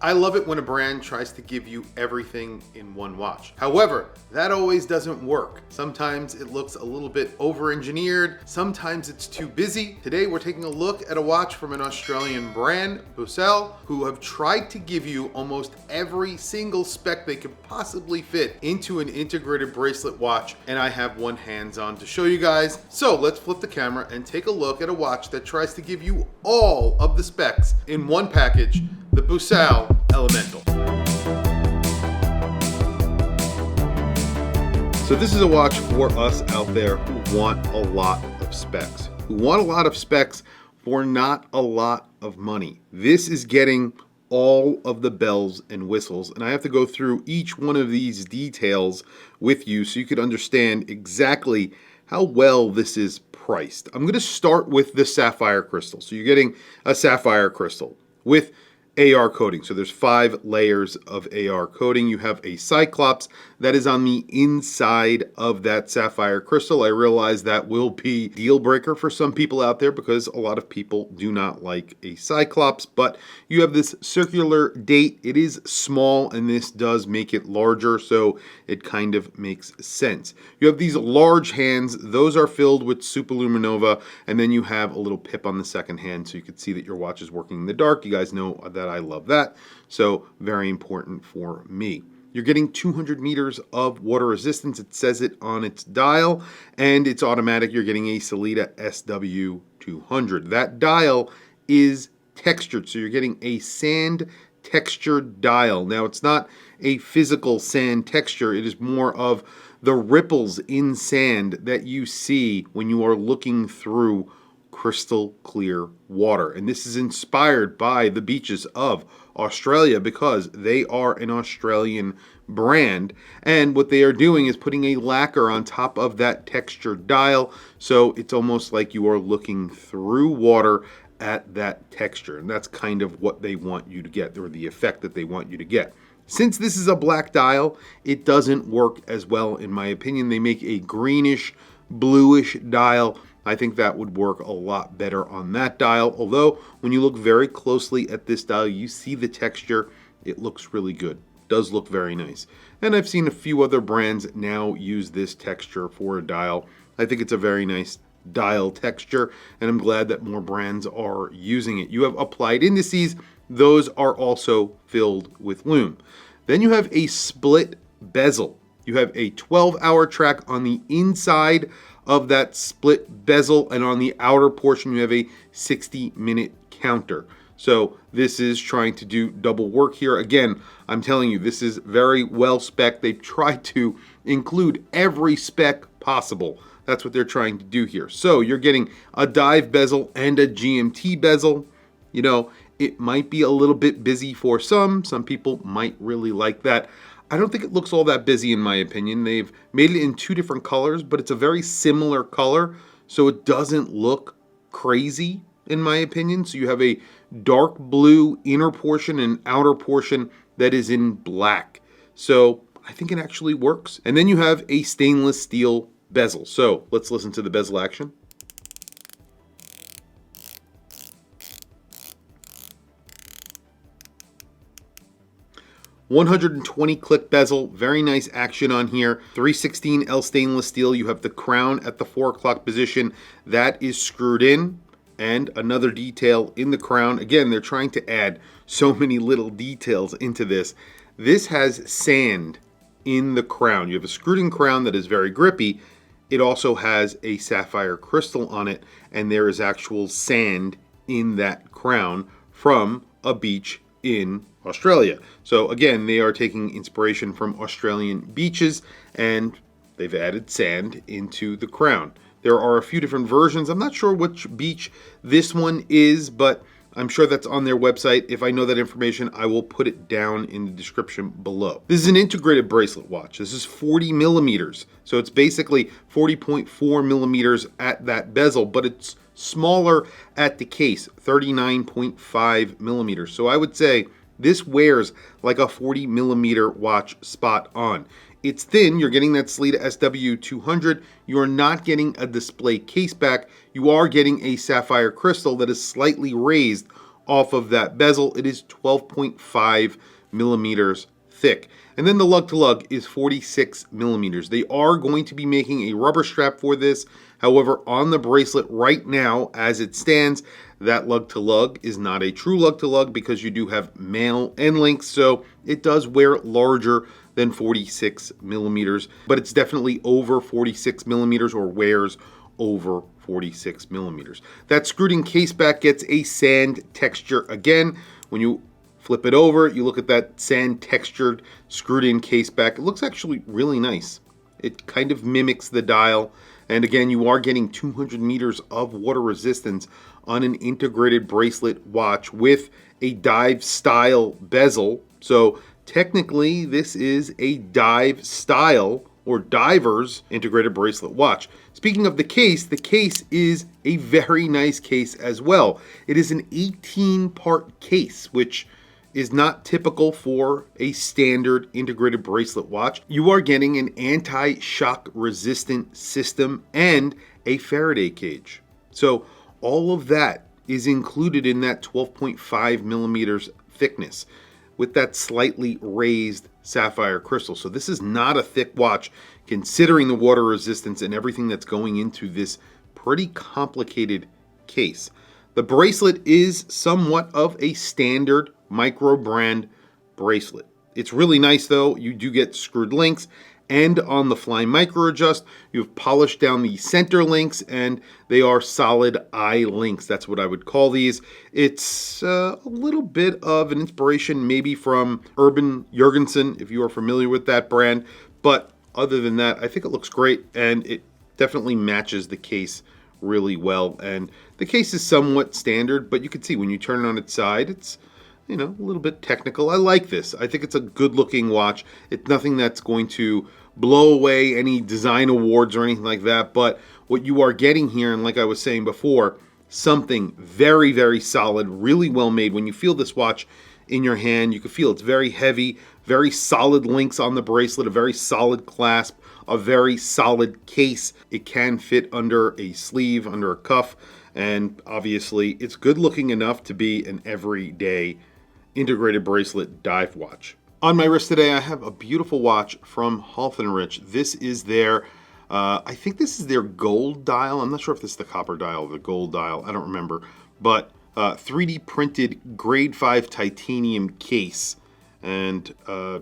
I love it when a brand tries to give you everything in one watch. However, that always doesn't work. Sometimes it looks a little bit over-engineered, sometimes it's too busy. Today we're taking a look at a watch from an Australian brand, Bezel, who have tried to give you almost every single spec they could possibly fit into an integrated bracelet watch, and I have one hands-on to show you guys. So let's flip the camera and take a look at a watch that tries to give you all of the specs in one package, the Bezel Elemental. So this is a watch for us out there who want a lot of specs, for not a lot of money. This is getting all of the bells and whistles, and I have to go through each one of these details with you so you could understand exactly how well this is priced. I'm going to start with the sapphire crystal. So you're getting a sapphire crystal with AR coating. So there's 5 layers of AR coating. You have a cyclops that is on the inside of that sapphire crystal. I realize that will be a deal breaker for some people out there because a lot of people do not like a cyclops, but you have this circular date. It is small and this does make it larger, so it kind of makes sense. You have these large hands. Those are filled with superluminova, and then you have a little pip on the second hand so you can see that your watch is working in the dark. You guys know that I love that, so very important for me. You're getting 200 meters of water resistance. It says it on its dial, and it's automatic. You're getting a Sellita SW200. That dial is textured, so you're getting a sand textured dial. Now, it's not a physical sand texture. It is more of the ripples in sand that you see when you are looking through crystal clear water. And this is inspired by the beaches of Australia because they are an Australian brand, and what they are doing is putting a lacquer on top of that textured dial, so it's almost like you are looking through water at that texture, and that's kind of what they want you to get, or the effect that they want you to get. Since this is a black dial, it doesn't work as well in my opinion. They make a greenish bluish dial. I think that would work a lot better on that dial. Although when you look very closely at this dial, you see the texture. It looks really good. Does look very nice. And I've seen a few other brands now use this texture for a dial. I think it's a very nice dial texture, and I'm glad that more brands are using it. You have applied indices. Those are also filled with Lume. Then you have a split bezel. You have a 12-hour track on the inside of that split bezel, and on the outer portion you have a 60-minute counter. So this is trying to do double work here. Again, I'm telling you, this is very well spec. They've tried to include every spec possible. That's what they're trying to do here. So you're getting a dive bezel and a GMT bezel. You know, it might be a little bit busy for some. Some people might really like that. I don't think it looks all that busy in my opinion. They've made it in 2 different colors, but it's a very similar color, so it doesn't look crazy in my opinion. So you have a dark blue inner portion and outer portion that is in black. So I think it actually works. And then you have a stainless steel bezel. So let's listen to the bezel action. .120 click bezel, very nice action on here. 316L stainless steel. You have the crown at the 4 o'clock position that is screwed in, and another detail in the crown. Again, they're trying to add so many little details into this. This has sand in the crown. You have a screwed in crown that is very grippy. It also has a sapphire crystal on it, and there is actual sand in that crown from a beach in Australia. So again, they are taking inspiration from Australian beaches, and they've added sand into the crown. There are a few different versions. I'm not sure which beach this one is, but I'm sure that's on their website. If I know that information, I will put it down in the description below. This is an integrated bracelet watch. This is 40 millimeters. So it's basically 40.4 millimeters at that bezel, but it's smaller at the case, 39.5 millimeters. So I would say this wears like a 40 millimeter watch spot on. It's thin. You're getting that Sellita SW200. You're not getting a display case back. You are getting a sapphire crystal that is slightly raised off of that bezel. It is 12.5 millimeters thick. And then the lug to lug is 46 millimeters. They are going to be making a rubber strap for this. However, on the bracelet right now, as it stands, that lug to lug is not a true lug to lug because you do have male end links. So it does wear larger than 46 millimeters, but it's definitely over 46 millimeters or wears over 46 millimeters. That screwed in case back gets a sand texture again. When you flip it over, you look at that sand textured screwed in case back. It looks actually really nice. It kind of mimics the dial. And again, you are getting 200 meters of water resistance on an integrated bracelet watch with a dive style bezel. So technically this is a dive style or diver's integrated bracelet watch. Speaking of the case is a very nice case as well. It is an 18-part case, which is not typical for a standard integrated bracelet watch. You are getting an anti-shock resistant system and a Faraday cage. So all of that is included in that 12.5 millimeters thickness with that slightly raised sapphire crystal. So this is not a thick watch considering the water resistance and everything that's going into this pretty complicated case. The bracelet is somewhat of a standard micro brand bracelet. It's really nice though. You do get screwed links, and on the Fly Micro Adjust, you've polished down the center links and they are solid eye links. That's what I would call these. It's a little bit of an inspiration maybe from Urban Jurgensen, if you are familiar with that brand. But other than that, I think it looks great and it definitely matches the case really well. And the case is somewhat standard, but you can see when you turn it on its side, it's, you know, a little bit technical. I like this. I think it's a good looking watch. It's nothing that's going to blow away any design awards or anything like that. But what you are getting here, and like I was saying before, something very, very solid, really well made. When you feel this watch in your hand, you can feel it's very heavy, very solid links on the bracelet, a very solid clasp, a very solid case. It can fit under a sleeve, under a cuff, and obviously it's good looking enough to be an everyday integrated bracelet dive watch. On my wrist today, I have a beautiful watch from Halfenrich. This is their, I think this is their gold dial. I'm not sure if this is the copper dial or the gold dial. I don't remember. But 3D printed grade 5 titanium case. And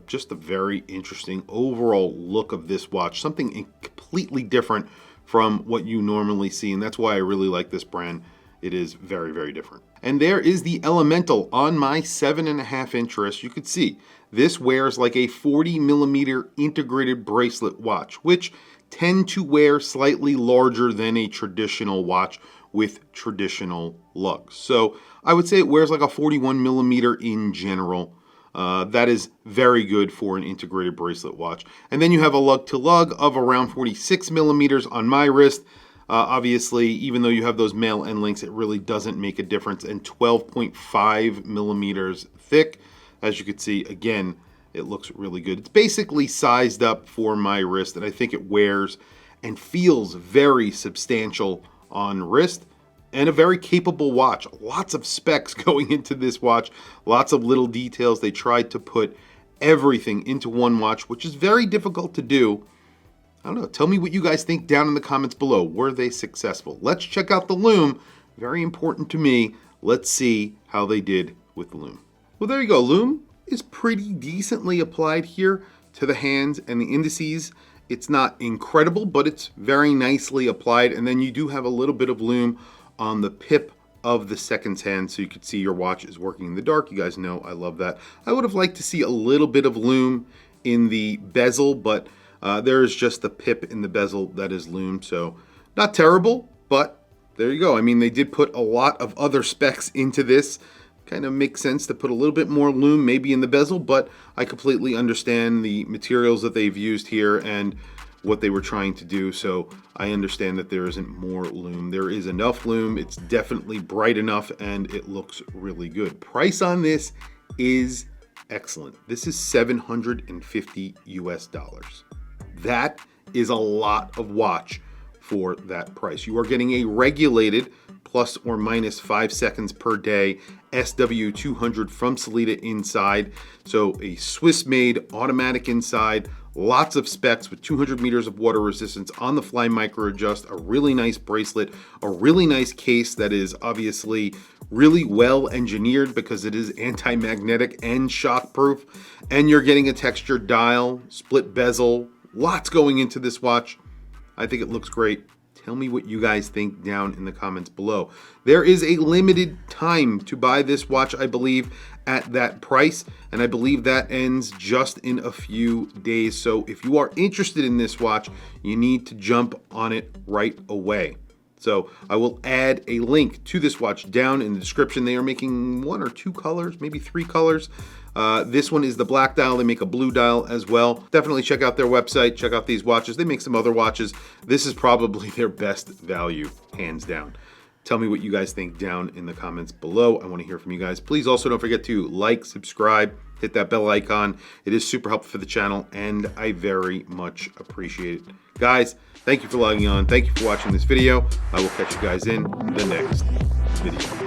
just a very interesting overall look of this watch. Something completely different from what you normally see. And that's why I really like this brand. It is very, very different. And there is the Elemental on my 7.5-inch wrist. You could see this wears like a 40 millimeter integrated bracelet watch, which tend to wear slightly larger than a traditional watch with traditional lugs. So I would say it wears like a 41 millimeter in general. That is very good for an integrated bracelet watch. And then you have a lug to lug of around 46 millimeters on my wrist. Obviously, even though you have those male end links, it really doesn't make a difference. And 12.5 millimeters thick. As you can see, again, it looks really good. It's basically sized up for my wrist, and I think it wears and feels very substantial on wrist. And a very capable watch. Lots of specs going into this watch. Lots of little details. They tried to put everything into one watch, which is very difficult to do. I don't know. Tell me what you guys think down in the comments below. Were they successful? Let's check out the Lume. Very important to me. Let's see how they did with the Lume. Well, there you go. Lume is pretty decently applied here to the hands and the indices. It's not incredible, but it's very nicely applied. And then you do have a little bit of Lume on the pip of the second hand, so you could see your watch is working in the dark. You guys know I love that. I would have liked to see a little bit of Lume in the bezel, but there is just the pip in the bezel that is Lume, so not terrible, but there you go. I mean, they did put a lot of other specs into this. Kind of makes sense to put a little bit more Lume maybe in the bezel, but I completely understand the materials that they've used here and what they were trying to do, so I understand that there isn't more Lume. There is enough Lume. It's definitely bright enough, and it looks really good. Price on this is excellent. This is $750 US. That is a lot of watch for that price. You are getting a regulated plus or minus 5 seconds per day SW200 from Sellita inside. So a Swiss-made automatic inside, lots of specs with 200 meters of water resistance, on the fly micro adjust, a really nice bracelet, a really nice case that is obviously really well engineered because it is anti-magnetic and shock proof, and you're getting a textured dial, split bezel, lots going into this watch. I think it looks great. Tell me what you guys think down in the comments below. There is a limited time to buy this watch, I believe, at that price, and I believe that ends just in a few days. So if you are interested in this watch, you need to jump on it right away. So I will add a link to this watch down in the description. They are making 1 or 2 colors, maybe 3 colors. This one is the black dial. They make a blue dial as well. Definitely check out their website. Check out these watches. They make some other watches. This is probably their best value, hands down. Tell me what you guys think down in the comments below. I want to hear from you guys. Please also don't forget to like, subscribe, hit that bell icon. It is super helpful for the channel, and I very much appreciate it. Guys, thank you for logging on. Thank you for watching this video. I will catch you guys in the next video.